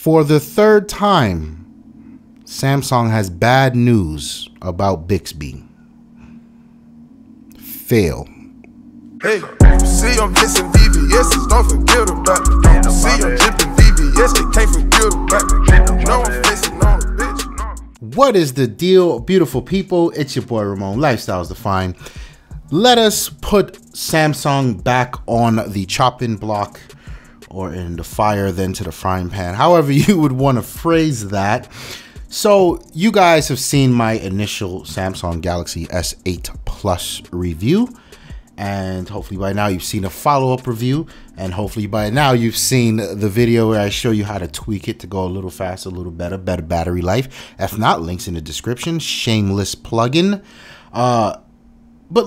For the third time, Samsung has bad news about Bixby. Fail. Hey, see I'm missing VVS's, don't forget about it. See I'm dripping VVS, they can't forget about it. No, I'm facing on a bitch. What is the deal, beautiful people? It's your boy Ramon, Lifestyles Defined. Let us put Samsung back on the chopping block, or in the fire, then to the frying pan, however you would want to phrase that. So you guys have seen my initial Samsung Galaxy S8 Plus review, and hopefully by now you've seen a follow-up review, and hopefully by now you've seen the video where I show you how to tweak it to go a little faster, a little better battery life. If not, links in the description. Shameless plugin. But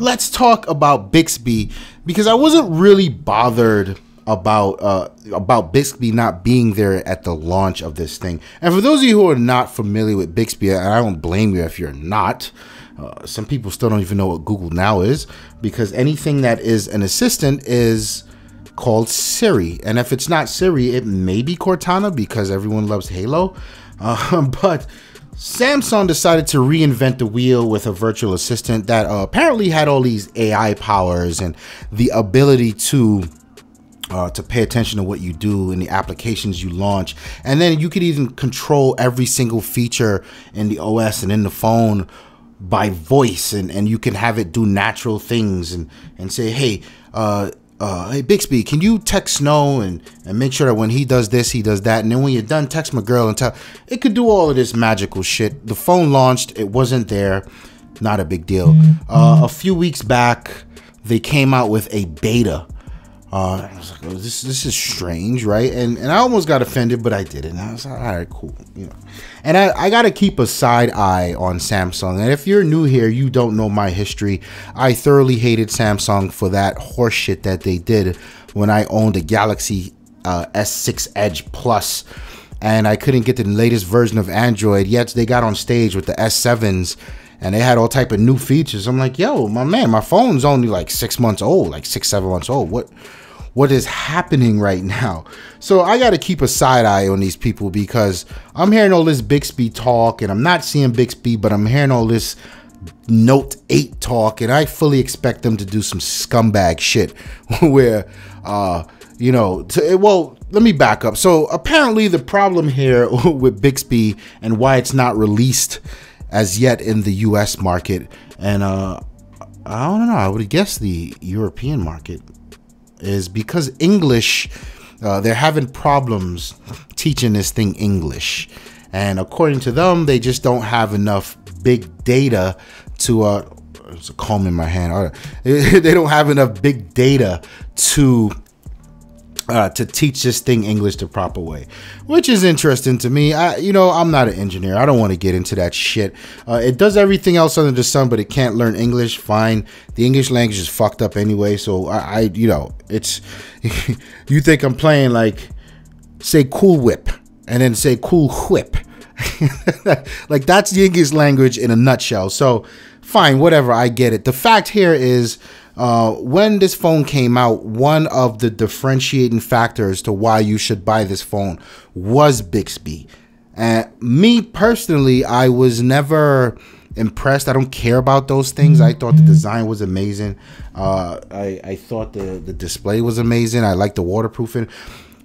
let's talk about Bixby, because I wasn't really bothered about Bixby not being there at the launch of this thing. And for those of you who are not familiar with Bixby, and I don't blame you if you're not, some people still don't even know what Google Now is, because anything that is an assistant is called Siri. And if it's not Siri, it may be Cortana, because everyone loves Halo. But Samsung decided to reinvent the wheel with a virtual assistant that apparently had all these AI powers and the ability to pay attention to what you do in the applications you launch. And then you could even control every single feature in the OS and in the phone by voice, and you can have it do natural things and say, hey, hey Bixby, can you text Snow and make sure that when he does this, he does that. And then when you're done, text my girl and tell. It could do all of this magical shit. The phone launched, it wasn't there. Not a big deal. A few weeks back, they came out with a beta. I was like, oh, this is strange, right? And I almost got offended, but I didn't. I was like, all right, cool, you know. And I got to keep a side eye on Samsung. And if you're new here, you don't know my history. I thoroughly hated Samsung for that horseshit that they did when I owned a Galaxy S6 Edge Plus, and I couldn't get the latest version of Android. Yet they got on stage with the S7s. And they had all type of new features. I'm like, yo, my man, my phone's only like 6 months old, like 6-7 months old. What is happening right now? So I got to keep a side eye on these people, because I'm hearing all this Bixby talk, and I'm not seeing Bixby, but I'm hearing all this Note 8 talk, and I fully expect them to do some scumbag shit where, you know, well, let me back up. So apparently the problem here with Bixby and why it's not released as yet in the US market, and I don't know, I would guess the European market, is because English, they're having problems teaching this thing English. And according to them, they just don't have enough big data to, there's a comb in my hand. They don't have enough big data to teach this thing English the proper way, which is interesting to me. You know, I'm not an engineer. I don't want to get into that shit. It does everything else under the sun, but it can't learn English. Fine. The English language is fucked up anyway. So you know, it's, you think I'm playing like, say Cool Whip and then say Cool Whip. Like that's the English language in a nutshell. So fine, whatever. I get it. The fact here is, when this phone came out, one of the differentiating factors to why you should buy this phone was Bixby. And me personally, I was never impressed. I don't care about those things. I thought the design was amazing. I thought the display was amazing. I liked the waterproofing.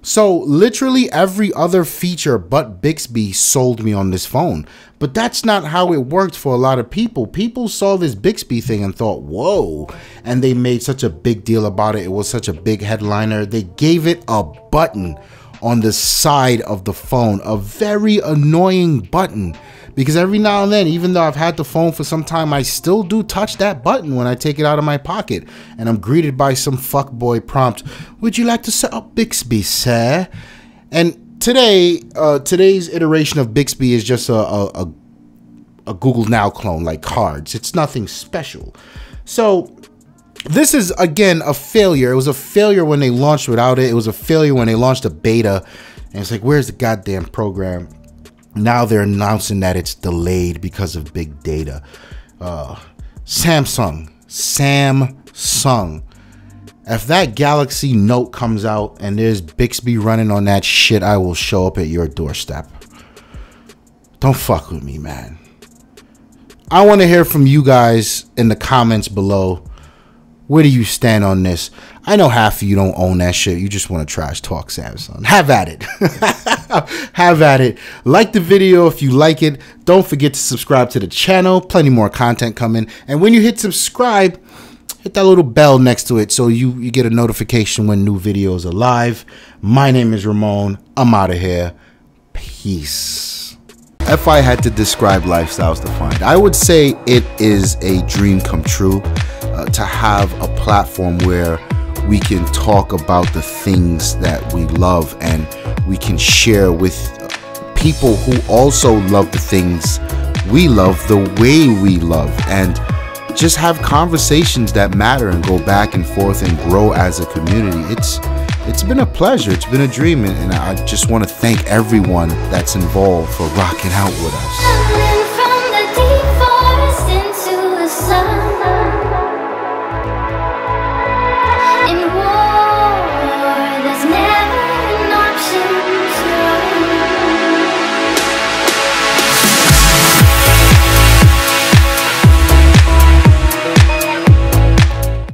So literally every other feature but Bixby sold me on this phone. But that's not how it worked for a lot of people. People saw this Bixby thing and thought, whoa. And they made such a big deal about it. It was such a big headliner. They gave it a button on the side of the phone, a very annoying button. Because every now and then, even though I've had the phone for some time, I still do touch that button when I take it out of my pocket. And I'm greeted by some fuckboy prompt, would you like to set up Bixby, sir? And today, today's iteration of Bixby is just a Google Now clone, like cards. It's nothing special. So this is, again, a failure. It was a failure when they launched without it. It was a failure when they launched a beta. And it's like, where's the goddamn program? Now they're announcing that it's delayed because of big data. Samsung. If that Galaxy Note comes out and there's Bixby running on that shit, I will show up at your doorstep. Don't fuck with me, man. I want to hear from you guys in the comments below. Where do you stand on this? I know half of you don't own that shit. You just want to trash talk Samsung. Have at it. Have at it. Like the video if you like it. Don't forget to subscribe to the channel. Plenty more content coming. And when you hit subscribe, hit that little bell next to it so you get a notification when new videos are live. My name is Ramon. I'm out of here. Peace. If I had to describe Lifestyles Defined, I would say it is a dream come true to have a platform where we can talk about the things that we love and we can share with people who also love the things we love the way we love, and just have conversations that matter and go back and forth and grow as a community. It's been a pleasure. It's been a dream, and I just want to thank everyone that's involved for rocking out with us.